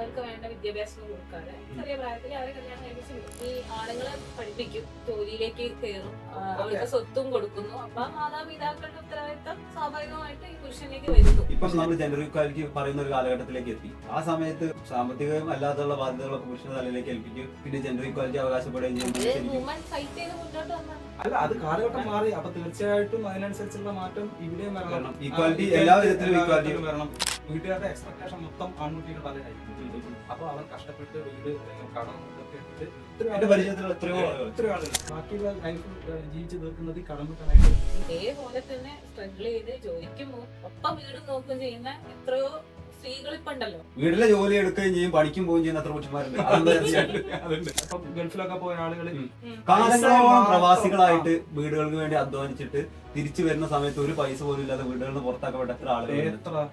അവർക്ക് വേണ്ട വിദ്യാഭ്യാസം കൊടുക്കാതെ ചെറിയ പ്രായത്തിൽ അവരെ കല്യാണം കഴിപ്പിച്ചു വിടും. ഈ ആളുകളെ പഠിപ്പിക്കും, ജോലിയിലേക്ക് കയറും, അവർക്ക് സ്വത്തും കൊടുക്കുന്നു. അപ്പൊ മാതാപിതാക്കളുടെ ഉത്തരവാദിത്തം സ്വാഭാവികമായിട്ട് ഈ പുരുഷനിലേക്ക് വരുന്നു. ഇപ്പം നമ്മൾ ജെൻഡർ ഇക്വാലിറ്റി പറയുന്ന ഒരു കാലഘട്ടത്തിലേക്ക് എത്തി. ആ സമയത്ത് സാമ്പത്തികം അല്ലാത്തുള്ള ബാധ്യതകളൊക്കെ പുരുഷന്റെ തലയിലേക്ക് ഏൽപ്പിക്കും. പിന്നെ ജെൻഡർ ഇക്വാലിറ്റി അവകാശപ്പെടുകയും ചെയ്യുന്നത് വുമൺ ഫൈറ്റ് ചെയ്ത് മുന്നോട്ട് വന്നാണ്. അല്ല, അത് കാലഘട്ടം മാറി. അപ്പൊ തീർച്ചയായിട്ടും അതിനനുസരിച്ചുള്ള മാറ്റം ഇവിടെയും വരണം. ഈക്വാലിറ്റി എല്ലാ വിധത്തിലും ഈക്വാലിറ്റി വരണം. വീട്ടുകാരുടെ എക്സ്പെക്ടേഷൻ മൊത്തം ആൺകുട്ടിയുടെ തലയായിരിക്കും. അപ്പൊ അവർ കഷ്ടപ്പെട്ട് വീട് കടം ഇതൊക്കെ എന്റെ പരിചയത്തിൽ എത്രയോ ആളുകൾ ബാക്കിയുള്ള ലൈഫ് ജീവിച്ചു തീർക്കുന്നത് കടമിട്ടായിട്ട്. ഇതേപോലെ തന്നെ സ്ട്രഗിൾ ചെയ്ത് ജോലിക്കും പോകും, ഒപ്പം വീട് നോക്കുകയും ചെയ്യുന്ന എത്രയോ സ്ത്രീകൾ ഇപ്പൊ ഉണ്ടല്ലോ. വീട്ടിലെ ജോലി എടുക്കുകയും ചെയ്യും, പഠിക്കും പോവുകയും ചെയ്യുന്ന എത്ര പുരുഷന്മാരുണ്ട്. അതുണ്ട്. അപ്പൊ ഗൾഫിലൊക്കെ പോയ ആളുകള് കാലങ്ങളോളം പ്രവാസികളായിട്ട് വീടുകൾക്ക് വേണ്ടി അധ്വാനിച്ചിട്ട് തിരിച്ചു വരുന്ന സമയത്ത് ഒരു പൈസ പോലും ഇല്ലാതെ വീടുകളിൽ നിന്ന് പുറത്താക്കപ്പെട്ട എത്ര ആളുകൾ എത്ര